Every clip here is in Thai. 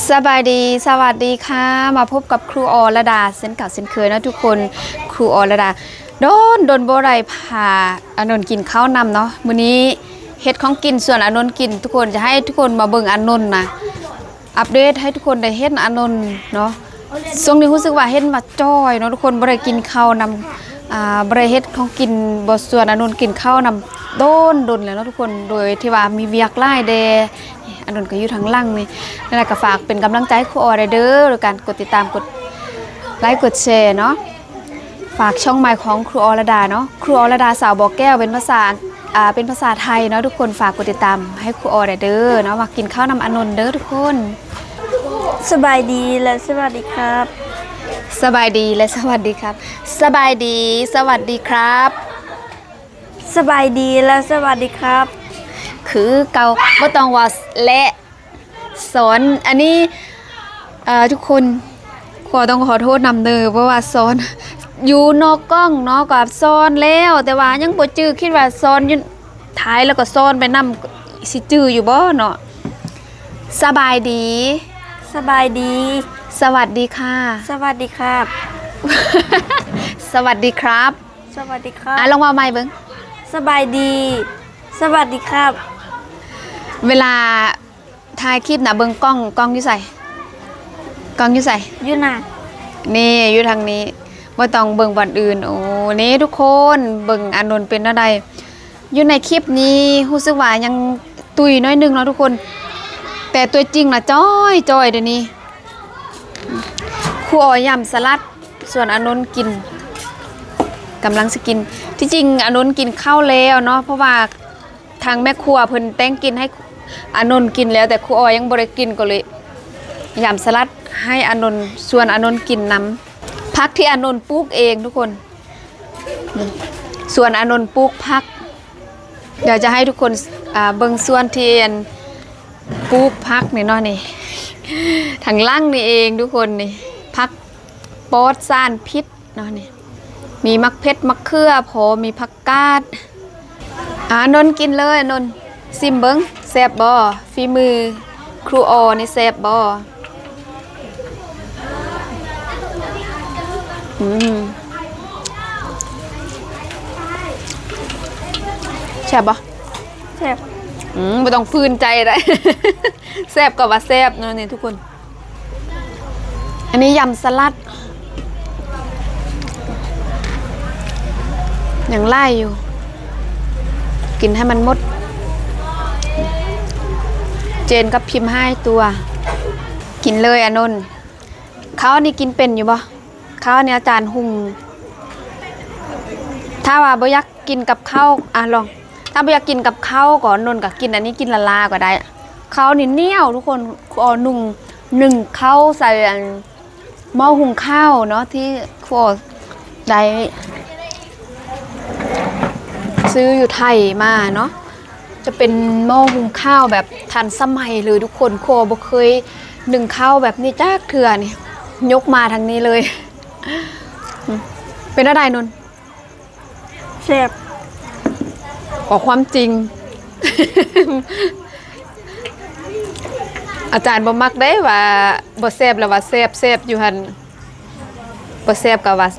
สบายดีสวัสดีค่ะมาพบกับครูอรดาเส้นเก่าเส้นเคยนะทุกคนครูอรดาโดนโบไรพาอนนท์กินข้าวนำเนาะมื้อนี้เฮ็ดของกินส่วนอนนท์กินทุกคนจะให้ทุกคนมาเบิ่งอนนท์นะอัปเดตให้ทุกคนได้เห็นอนนท์เนาะช่วงนี้รู้สึกว่าเห็นว่าจ้อยเนาะทุกคนบ่ได้กินข้าวนำบ่ได้เฮ็ดของกินบ่ส่วนอนนท์กินข้าวนำโดนแล้วเนาะทุกคนโดยที่ว่ามีเวียกหลายแดอนนท์ก็อยู่ทางล่างนี่นั่นแหละก็ฝากเป็นกำลังใจให้ครูออเด้อโดยการกดติดตามกดไลค์กดแชร์เนาะฝากช่องใหม่ของครูอรดาเนาะครูอรดาสาวบ่อแก้วเป็นภาษาไทยเนาะทุกคนฝากกดติดตามให้ครูออเด้อเนาะมากินข้าวนำอนนท์เด้อทุกคนสบายดีและสวัสดีครับ สบายดีและสวัสดีครับสบายดีสวัสดีครับ สบายดีและสวัสดีครับ คือเก่าบ่ต้องว่าและสอนอันนี้ทุกคนขอโทษนำเด้อเพราะว่าสอนอยู่นอกกล้องเนาะกับสอนแล้วแต่ว่ายังบ่จื้อคิดว่าสอนอยู่ท้ายแล้วก็สอนไปนำสิจื้ออยู่บ่เนาะสบายดี สบายดี สวัสดีค่ะ สวัสดีครับ สวัสดีครับ สวัสดีครับ ลองมาใหม่เบิ่ง สบายดี สวัสดีครับ เวลาถ่ายคลิปน่ะเบิ่งกล้องอยู่ไสกล้องอยู่ไส อยู่น่ะ นี่อยู่ทางนี้ว่าต้องเบิ่งบ่อนอื่นโอ้นี่ทุกคนเบิ่งอานนท์เป็นอะไรอยู่ในคลิปนี้รู้สึกว่ายังตุยน้อยนึงเนาะทุกคนแต่ตัวจริงน่ะจ้อยเดี๋ยวนี้ครูอ้อยยำสลัดส่วนอานนท์กินกำลังสิกินที่จริงอานนท์กินข้าวแล้วเนาะเพราะว่าทางแม่ครัวเพิ่นแต่งกินให้อานนท์กินแล้วแต่ครูอ้อยยังบ่ได้กินก็เลยยำสลัดให้อานนท์ส่วนอานนท์กินน้ำพักที่อานนท์ปลูกเองทุกคนส่วนอานนท์ปลูกพักเดี๋ยวจะให้ทุกคนเบิ่งส่วนที่ปลูกพักนี่เนาะนี่ทางล่างนี่เองทุกคนนี่พักปอดซ่านพิษเนาะนี่มีมักเพชรมักเขือพอมีผักกาดอานนท์กินเลยอานนท์ซิมเบิ่งแซ่บบ่ฝีมือครูออนี่แซ่บบ่แซ่บปะแซ่บไม่ต้องฟื้นใจได้ แซ่บก็ว่าแซ่บเนาะนี่ทุกคนอันนี้ยำสลัดยังไล่อยู่กินให้มันหมดเจนกับพิมพ์ให้ตัวกินเลยอานนท์เขาอันนี้กินเป็นอยู่ปะข้าวเนี่ยอาจารย์หุงถ้าว่าบ่อยากกินกับข้าวลองถ้าบ่อยากกินกับข้าวก่อนนนกับกินอันนี้กินละลาก็ได้ข้าวนี่เหนียวทุกคนหนึ่งข้าวใส่หม้อหุงข้าวเนาะที่ครัวได้ซื้ออยู่ไทยมาเนาะจะเป็นหม้อหุงข้าวแบบทันสมัยเลยทุกคนครัวบ่เคยหนึ่งข้าวแบบนี้จ้าเถื่อนี่ยกมาทางนี้เลยเป็นอะไรนนแซ่บบอกความจริง อาจารย์บ่มักได้ว่าบ่แซ่บแล้วว่าแซ่บอยู่หั่นบ่แซ่บก็ว่า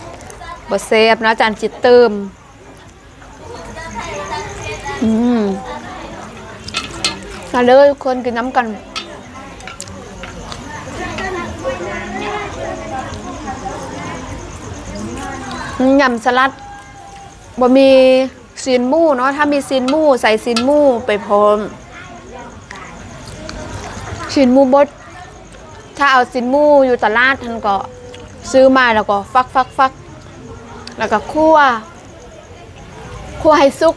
บ่แซ่บนะอาจารย์จิตเติมมาเลยทุกคนกินน้ำกันยำสลัดบ่มีซีนหมูเนาะถ้ามีซีนหมูใส่ซีนหมูไปพร้อมซีนหมูบดถ้าเอาซีนหมูอยู่ตลาดท่านก็ซื้อมาแล้วก็ฟักแล้วก็คั่วให้สุก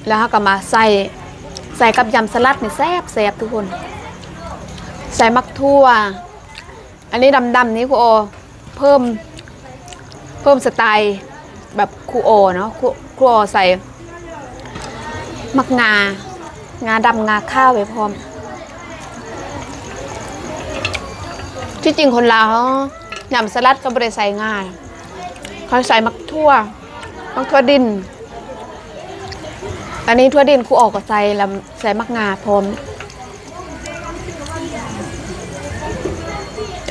แล้วก็มาใส่กับยำสลัดนี่แซ่บทุกคนใส่มักทั่วอันนี้ดำนี้ครูโอเพิ่มสไตล์แบบครูโอเนาะครูโอใส่มักงาดำงาข้าวไปพร้อมที่จริงคนลาวเขายำสลัดก็ไม่ได้ใส่งาเขาใส่มักทั่วดินอันนี้ทั่วดินครูออกก็ใส่มักงาพร้อม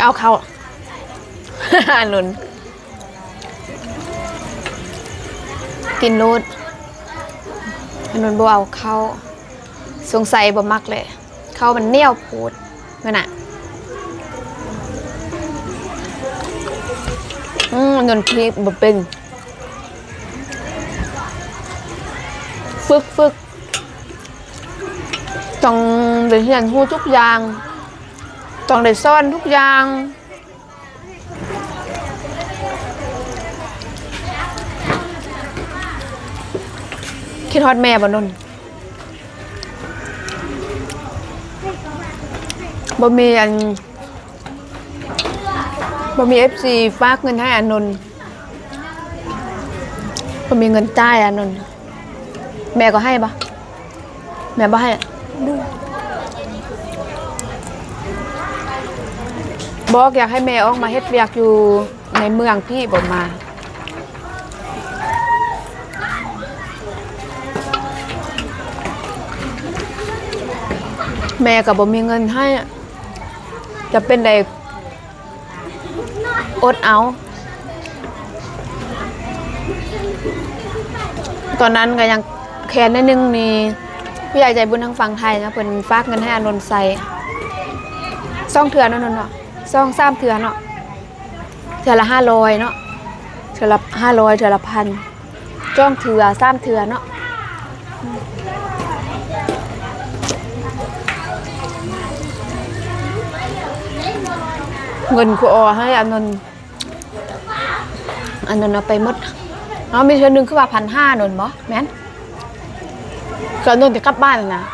เอาเขา หนุนกินนูดหนุนบ่เอาเข้าสงสัยบ่มักเลยเข้ามันเหนียวปูดนั่นน่ะหนุนพริกบ่เป็นฝึกต้องได้เรียนรู้ทุกอย่างต้องได้สอนทุกอย่างคิดฮอดแม่บ่นนบ่มีFC ฝากเงินให้อานนท์บ่มีเงินจ่ายอานนท์แม่ก็ให้ปะแม่บ่ให้บอกอยากให้แม่ออกมาเฮ็ดเวียกอยู่ในเมืองพี่บ่มาแม่ก็บ่มีเงินให้จะเป็นใดอดเอาตอนนั้นก็ยังแค้นนิดนึงมีผู้ใหญ่ใจบุญทางฝั่งไทยนะเพิ่นฝากเงินให้อานนท์ใส่2 เทื่อเนาะนนท์เนาะ2-3 เทื่อเนาะเทื่อละ500เนาะเทื่อละ500เทื่อละ1,000จ้องเทื่อ3 เทื่อเนาะเงินครูอให้อานนท์เอาไปหมดมีเทื่อนึงคือว่า1,500นนท์บ่แม่นก็นนท์จะกลับบ้านนะ1,500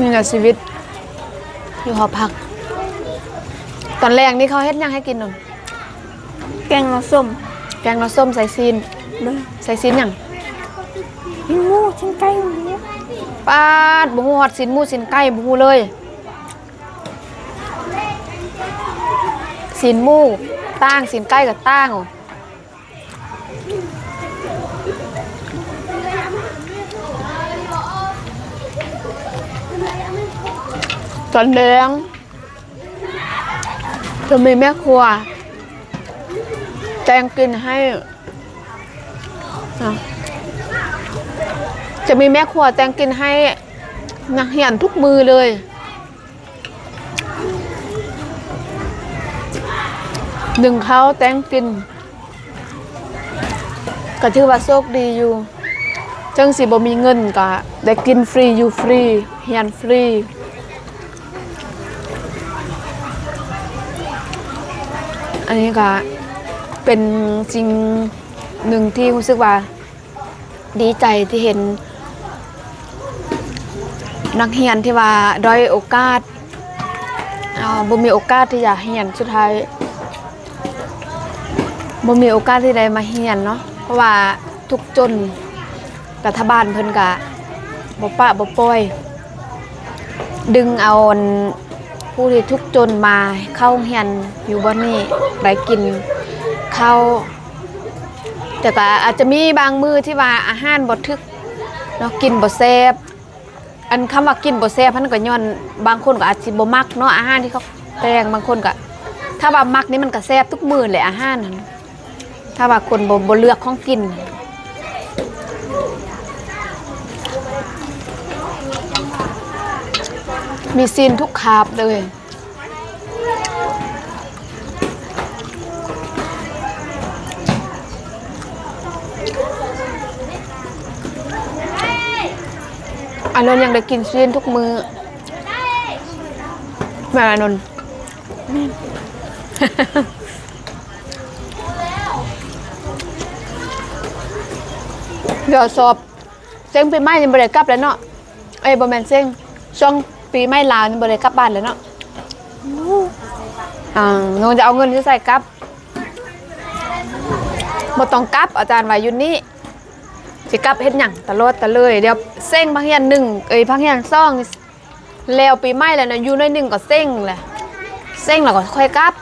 นี่แหละชีวิตอยู่หอพักตอนแรกนี่เขาเฮ็ดยังให้กินนนท์ แกงน้ำส้ม แกงน้ำส้มใส่ซีน เลย ใส่ซีนหยัง ชิ้นหมูชิ้นไก่หมู ปาดบ่ฮู้ฮอดซีนหมูซีนไก่บ่ฮู้เลยซีนหมูต่างซีนไก่ก็ต่างตอนแดงจะมีแม่ครัวแจงกินให้จะมีแม่ครัวแจงกินให้นักเรียนทุกมือเลยหนึ่งเขาแตงกินก็ถือว่าโชคดีอยู่จังสิบ่มีเงินก็ได้กินฟรีอยู่ฟรีเรียนฟรีอันนี้ก็เป็นสิ่งหนึ่งที่รู้สึกว่าดีใจที่เห็นนักเรียนที่ว่าด้อยโอกาสบ่มีโอกาสที่จะเรียนสุดท้ายบ่มีโอกาสที่ได้มาเรียนเนาะเพราะว่าทุกจนรัฐบาลเพิ่นก็บ่ปะบ่ปล่อยดึงเอาผู้ที่ทุกจนมาเข้าเรียนอยู่บ่นี้ได้กินข้าวแต่ก็อาจจะมีบางมื้อที่ว่าอาหารบ่ถึกเนาะกินบ่แซ่บอันคำว่ากินบ่แซ่บมันก็ย้อนบางคนก็อาจสิบ่มักเนาะอาหารที่เขาแต่งบางคนก็ถ้าว่ามักนี่มันก็แซ่บทุกมื้อแหละอาหารนั้นถ้าว่าคนบ่เลือกของกินมีซีนทุกคาบเลยอานนท์ยังได้กินซีนทุกมื้อแม่อานนท์เดี๋ยวสอบเซ็งปีใหม่ยังบ่ได้กลับแล้วเนาะบ่แม่นเซ็งช่วงปีใหม่ลาวยังบ่ได้กลับบ้านแล้วเนาะน้องจะเอาเงินที่ใส่กลับบ่ต้องกลับอาจารย์ว่าอยู่นี่สิกลับเฮ็ดหยังตลอดตะเลยเดี๋ยวเซ็งพักเรียน1พักเรียน2แล้วปีใหม่แล้วนะอยู่ใน1ก็เซ็งแหละเซ็งแล้วก็ค่อยกลับ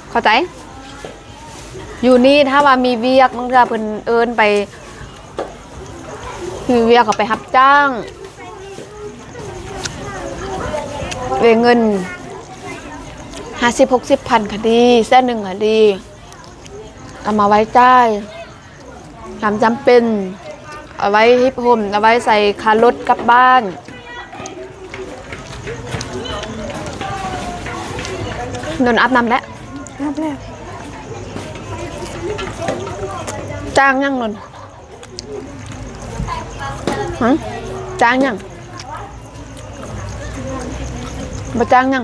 เข้าใจอยู่นี่ถ้าว่ามีเวียกบางเทื่อเพิ่นเอิ้นไป พี่เวียก็ไปรับจ้างเวเงิน50-60 พันคดีแค่หนึ่งคดีเอามาไว้จ่ายทำจำเป็นเอาไว้ฮิปโฮมเอาไว้ใส่คารถกลับบ้านนนอาบน้ำแล้ว ครับแล้ว จ้างยังนนฮะจ้างยังมาจ้างยัง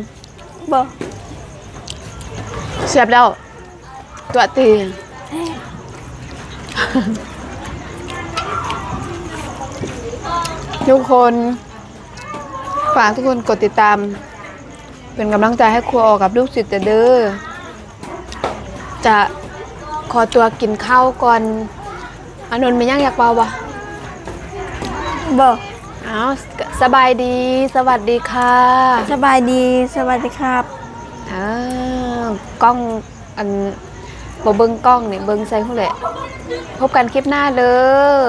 บ่ เสียบแล้วตัวตีทุกคนฝากทุกคนกดติดตามเป็นกำลังใจให้ครูออกับลูกศิษย์เด้อจะขอตัวกินข้าวก่อนอานนท์มียังอยากเบาบ่ บ่ อ้าวสบายดีสวัสดีค่ะ สบายดีสวัสดีครับ อ้าวกล้องอันบ่เบิ่งกล้องนี่เบิ่งใส่หูแหละพบกันคลิปหน้าเด้อ